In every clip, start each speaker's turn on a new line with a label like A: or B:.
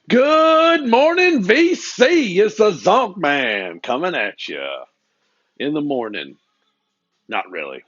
A: Good morning, VC. It's the Zonkman coming at you in the morning. Not really.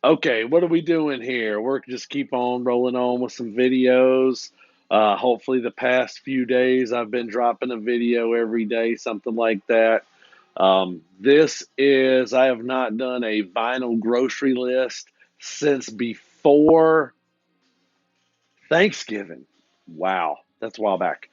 A: Okay, what are we doing here? We're just keep on rolling on with some videos. Hopefully, the past few days I've been dropping a video every day, something like that. I have not done a vinyl grocery list since before Thanksgiving. Wow, that's a while back.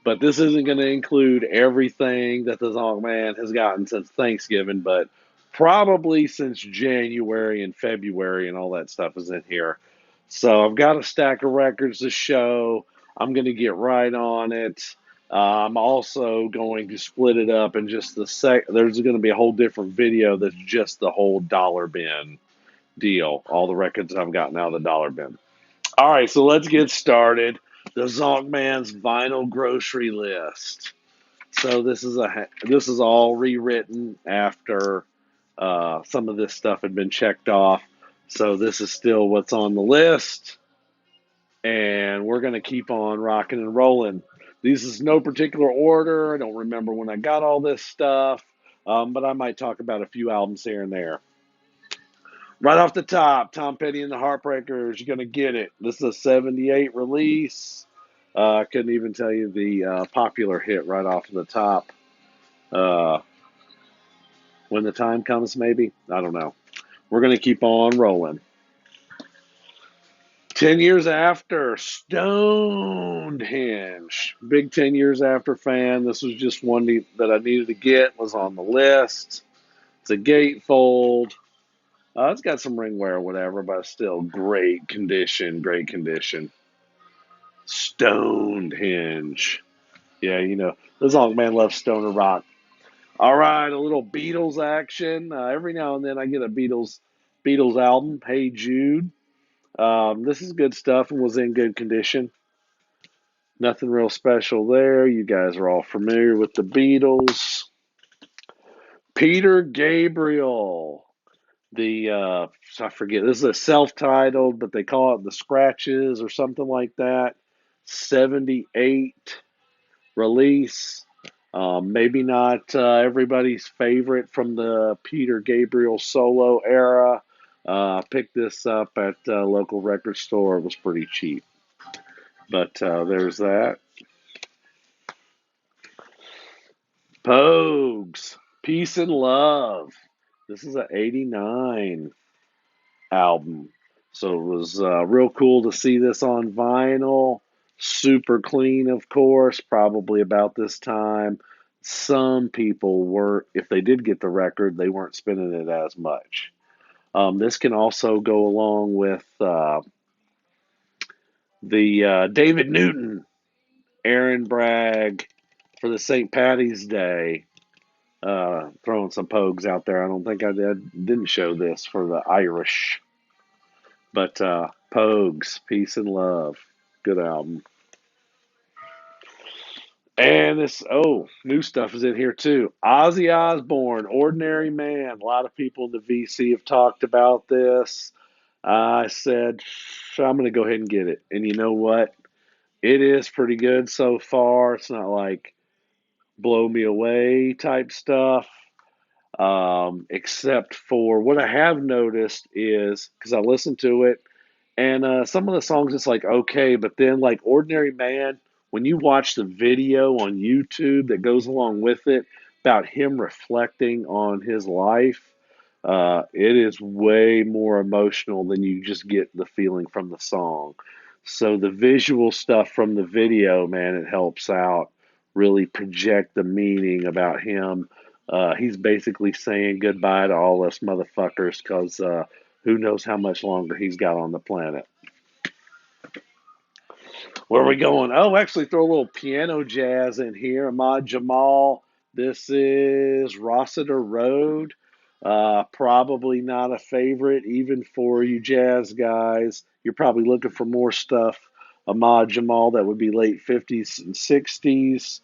A: But this isn't going to include everything that the Zonk Man has gotten since Thanksgiving, but probably since January and February and all that stuff is in here. So I've got a stack of records to show. I'm going to get right on it. I'm also going to split it up in just the sec. There's going to be a whole different video that's just the whole dollar bin deal. All the records I've gotten out of the dollar bin. All right, so let's get started. The Zonkman's vinyl grocery list. So this is all rewritten after some of this stuff had been checked off. So this is still what's on the list, and we're gonna keep on rocking and rolling. This is no particular order. I don't remember when I got all this stuff, but I might talk about a few albums here and there. Right off the top, Tom Petty and the Heartbreakers, you're going to get it. This is a 78 release. I couldn't even tell you the popular hit right off the top. Uh, when the time comes, maybe? I don't know. We're going to keep on rolling. 10 years after, Stonehenge. Big 10 years after fan. This was just one that I needed to get, was on the list. It's a gatefold. It's got some ring wear or whatever, but still great condition, great condition. Stonehenge. Yeah, the Zonk Man loves stoner rock. All right, a little Beatles action. Every now and then I get a Beatles album. Hey Jude. This is good stuff and was in good condition. Nothing real special there. You guys are all familiar with the Beatles. Peter Gabriel. I forget. This is a self-titled, but they call it the Scratches or something like that. 78 release. Maybe not everybody's favorite from the Peter Gabriel solo era. Picked this up at a local record store. It was pretty cheap. But there's that. Pogues, Peace and Love. This is an 89 album. So it was real cool to see this on vinyl. Super clean, of course, probably about this time. Some people were, if they did get the record, they weren't spinning it as much. This can also go along with the David Newton, Aaron Bragg for the St. Patty's Day. Throwing some Pogues out there. I don't think I didn't show this for the Irish. But Pogues, Peace and Love. Good album. And new stuff is in here too. Ozzy Osbourne, Ordinary Man. A lot of people in the VC have talked about this. I said, I'm going to go ahead and get it. And you know what? It is pretty good so far. It's not like blow me away type stuff. Except for what I have noticed is because I listened to it, and some of the songs it's like okay, but then like Ordinary Man, when you watch the video on YouTube that goes along with it about him reflecting on his life, it is way more emotional than you just get the feeling from the song. So the visual stuff from the video, man, it helps out really project the meaning about him. He's basically saying goodbye to all us motherfuckers because who knows how much longer he's got on the planet. Where are we going? Oh, actually, throw a little piano jazz in here. Ahmad Jamal. This is Rossiter Road. Probably not a favorite, even for you jazz guys. You're probably looking for more stuff. Ahmad Jamal, that would be late 50s and 60s.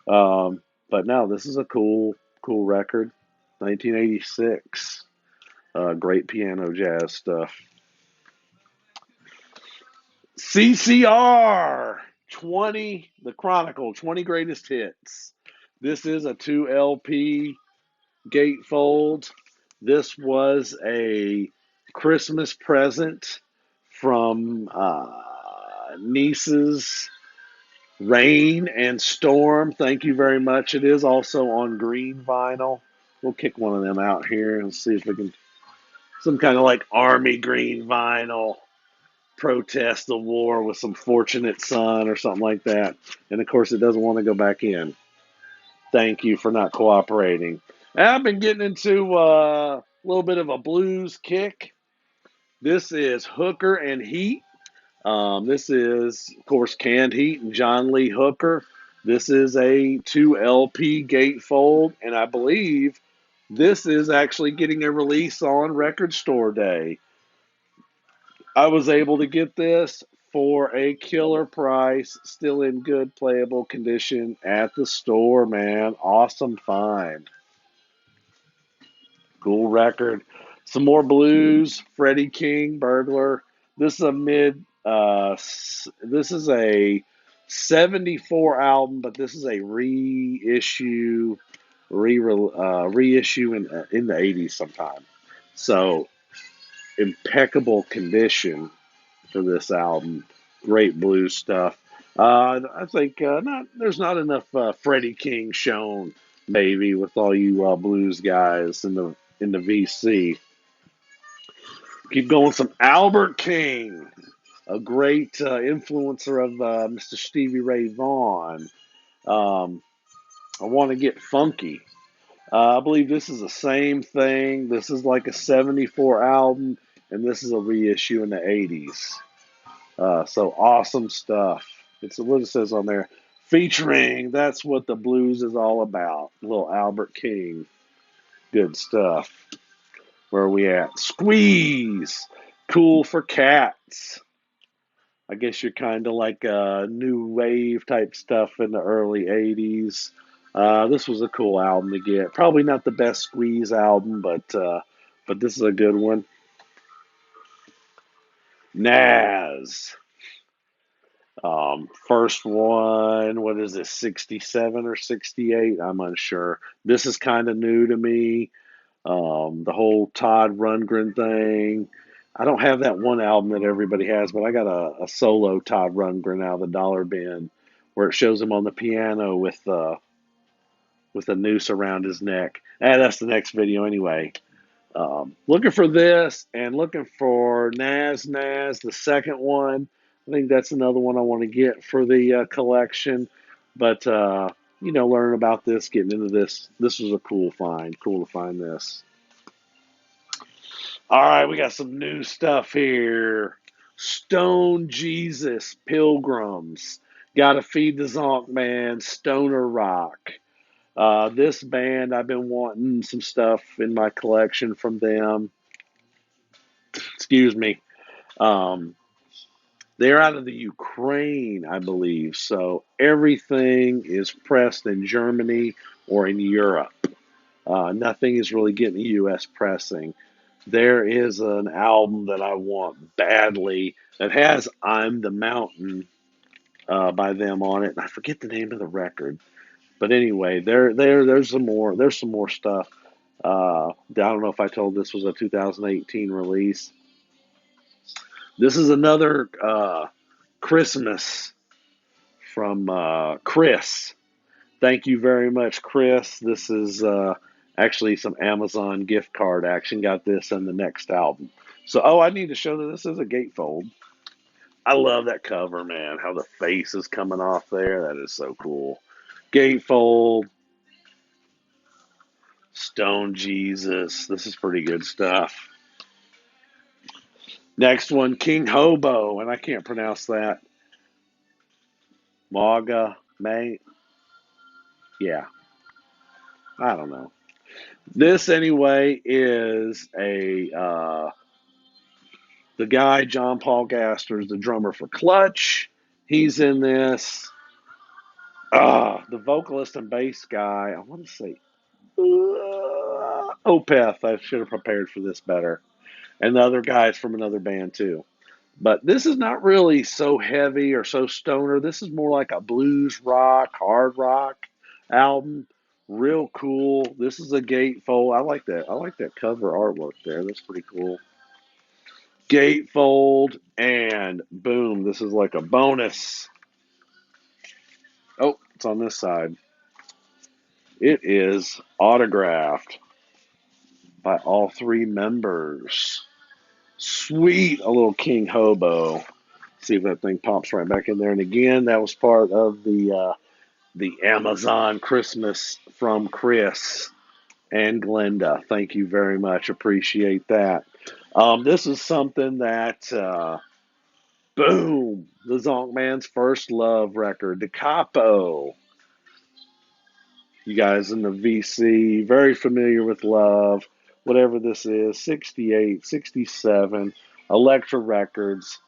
A: But no, this is a cool record. 1986. Great piano jazz stuff. CCR. The Chronicle, 20 Greatest Hits. This is a 2 LP gatefold. This was a Christmas present from nieces Rain and Storm. Thank you very much. It is also on green vinyl. We'll kick one of them out here and see if we can, some kind of like army green vinyl, protest the war with some Fortunate Son or something like that. And of course, it doesn't want to go back in. Thank you for not cooperating. And I've been getting into a little bit of a blues kick. This is Hooker and Heat. This is, of course, Canned Heat and John Lee Hooker. This is a 2 LP gatefold, and I believe this is actually getting a release on Record Store Day. I was able to get this for a killer price, still in good playable condition at the store, man. Awesome find. Cool record. Some more blues. Freddy King, Burglar. This is a this is a 74 album, but this is a reissue in the 80s sometime. So impeccable condition for this album. Great blues stuff. I think there's not enough Freddie King shown, maybe, with all you blues guys in the VC. Keep going. Some Albert King, a great influencer of Mr. Stevie Ray Vaughan. Um, I want to get funky. I believe this is the same thing. This is like a 74 album, and this is a reissue in the 80s. So awesome stuff. It's what it says on there. Featuring, that's what the blues is all about. Little Albert King. Good stuff. Where are we at? Squeeze. Cool for Cats. I guess you're kind of like new wave type stuff in the early 80s. This was a cool album to get. Probably not the best Squeeze album, but this is a good one. Nas. First one, what is it, 67 or 68? I'm unsure. This is kind of new to me. The whole Todd Rundgren thing. I don't have that one album that everybody has, but I got a solo Todd Rundgren out of the Dollar Bin where it shows him on the piano with a noose around his neck. That's the next video anyway. Looking for this and looking for Nas, the second one. I think that's another one I want to get for the collection. But, learning about this, getting into this, this was a cool find. Cool to find this. All right, we got some new stuff here. Stone Jesus Pilgrims. Gotta feed the Zonkman. Stoner Rock. This band, I've been wanting some stuff in my collection from them. Excuse me. Um, they're out of the Ukraine, I believe. So everything is pressed in Germany or in Europe. Nothing is really getting U.S. pressing. There is an album that I want badly that has "I'm the Mountain" by them on it. And I forget the name of the record, but anyway, there's some more. There's some more stuff. I don't know if I told this was a 2018 release. This is another Christmas from Chris. Thank you very much, Chris. This is actually some Amazon gift card action. Got this in the next album. So, I need to show that this is a gatefold. I love that cover, man. How the face is coming off there. That is so cool. Gatefold. Stone Jesus. This is pretty good stuff. Next one, King Hobo, and I can't pronounce that. Maga, May. Yeah, I don't know. This anyway is a the guy John Paul Gaster is the drummer for Clutch. He's in this. The vocalist and bass guy. I want to say Opeth. I should have prepared for this better. And the other guys from another band too. But this is not really so heavy or so stoner. This is more like a blues rock, hard rock album. Real cool. This is a gatefold. I like that. I like that cover artwork there. That's pretty cool. Gatefold, and boom, this is like a bonus. Oh, it's on this side. It is autographed by all three members. Sweet, a little King Hobo. See if that thing pops right back in there. And again, that was part of the Amazon Christmas from Chris and Glenda. Thank you very much. Appreciate that. This is something that boom, the Zonkman's first love record, the Capo. You guys in the VC, very familiar with love, whatever this is, 68, 67, Elektra Records.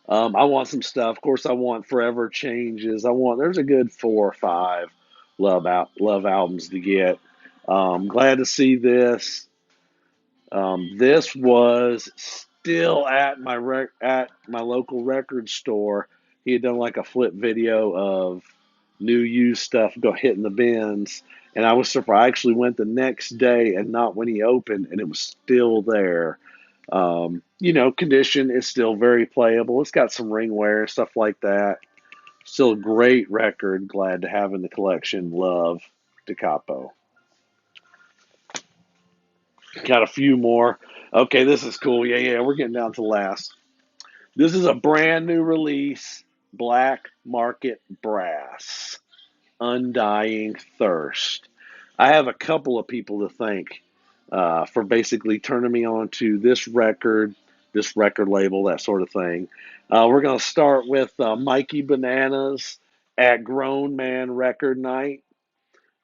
A: I want some stuff. Of course, I want Forever Changes. There's a good 4 or 5 love albums to get. Glad to see this. This was still at at my local record store. He had done like a flip video of new used stuff go hitting the bins, and I was surprised. I actually went the next day and not when he opened, and it was still there. Condition is still very playable. It's got some ring wear, stuff like that. Still a great record. Glad to have in the collection. Love Da Capo. Got a few more. Okay, this is cool. Yeah, we're getting down to the last. This is a brand new release, Black Market Brass, Undying Thirst. I have a couple of people to thank for basically turning me on to this record label, that sort of thing. We're going to start with Mikey Bananas at Grown Man Record Night.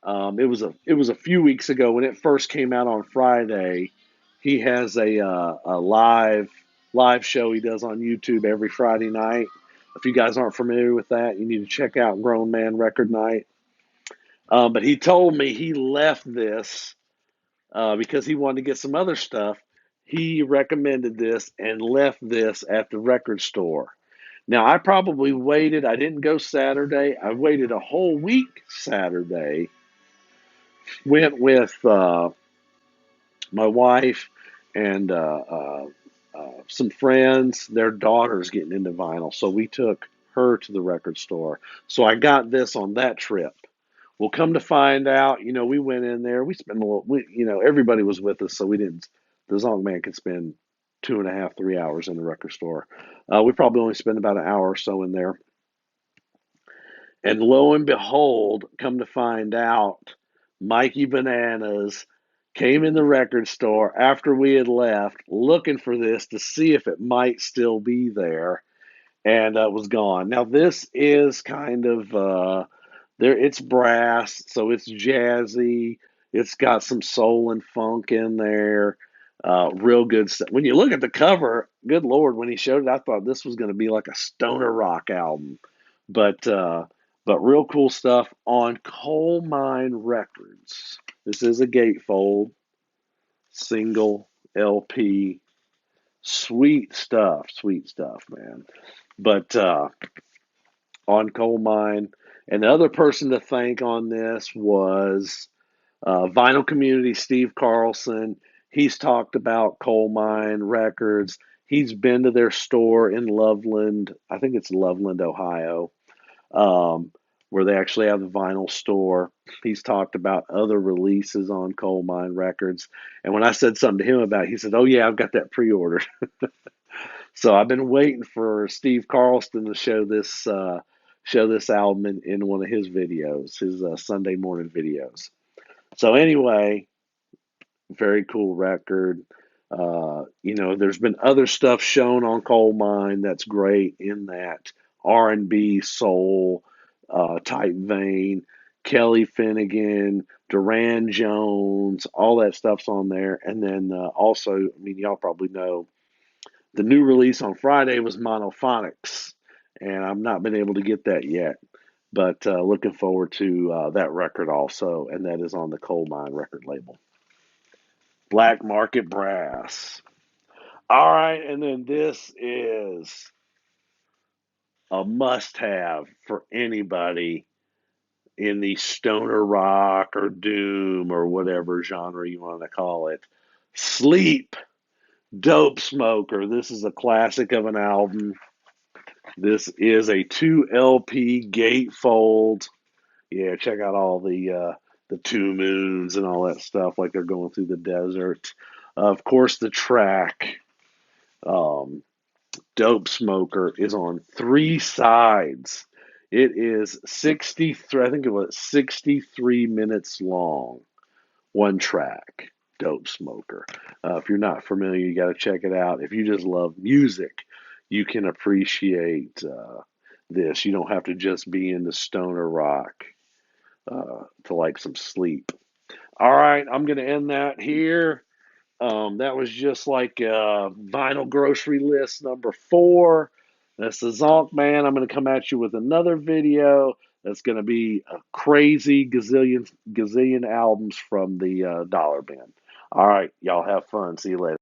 A: It was a few weeks ago when it first came out on Friday. He has a live show he does on YouTube every Friday night. If you guys aren't familiar with that, you need to check out Grown Man Record Night. But he told me he left this because he wanted to get some other stuff. He recommended this and left this at the record store. Now, I probably waited. I didn't go Saturday. I waited a whole week Saturday. Went with my wife and some friends. Their daughter's getting into vinyl, so we took her to the record store. So I got this on that trip. Well, come to find out, we went in there. We spent a little, everybody was with us, so we didn't. The Zonkman could spend 2.5, 3 hours in the record store. We probably only spent about an hour or so in there. And lo and behold, come to find out, Mikey Bananas came in the record store after we had left looking for this to see if it might still be there, and it was gone. Now, this is kind of there. It's brass, so it's jazzy. It's got some soul and funk in there. Real good stuff. When you look at the cover, good Lord, when he showed it, I thought this was going to be like a stoner rock album, but real cool stuff on Coal Mine Records. This is a gatefold single LP. Sweet stuff, man. But on Coal Mine. And the other person to thank on this was Vinyl Community Steve Carlson. He's talked about Coal Mine Records. He's been to their store in Loveland. I think it's Loveland, Ohio, where they actually have the vinyl store. He's talked about other releases on Coal Mine Records. And when I said something to him about it, he said, "Oh, yeah, I've got that pre ordered." So I've been waiting for Steve Carlston to show this album in one of his videos, his Sunday morning videos. So anyway, very cool record. There's been other stuff shown on Coal Mine that's great in that R&B soul type vein. Kelly Finnegan, Duran Jones, all that stuff's on there. And then also, I mean, y'all probably know the new release on Friday was Monophonics, and I've not been able to get that yet. But looking forward to that record also, and that is on the Coal Mine record label. Black Market Brass. All right, and then this is a must-have for anybody in the stoner rock or doom or whatever genre you want to call it. Sleep, Dope Smoker. This is a classic of an album. This is a 2 LP gatefold. Yeah, check out all the two moons and all that stuff, like they're going through the desert. Of course, the track um, "Dope Smoker" is on 3 sides. It is 63. I think it was 63 minutes long. One track, Dope Smoker. If you're not familiar, you got to check it out. If you just love music, you can appreciate this. You don't have to just be into stoner rock to like some sleep. All right, I'm going to end that here. That was just like vinyl grocery list number 4. That's the Zonkman. I'm going to come at you with another video that's going to be a crazy gazillion albums from the dollar bin. All right, y'all have fun. See you later.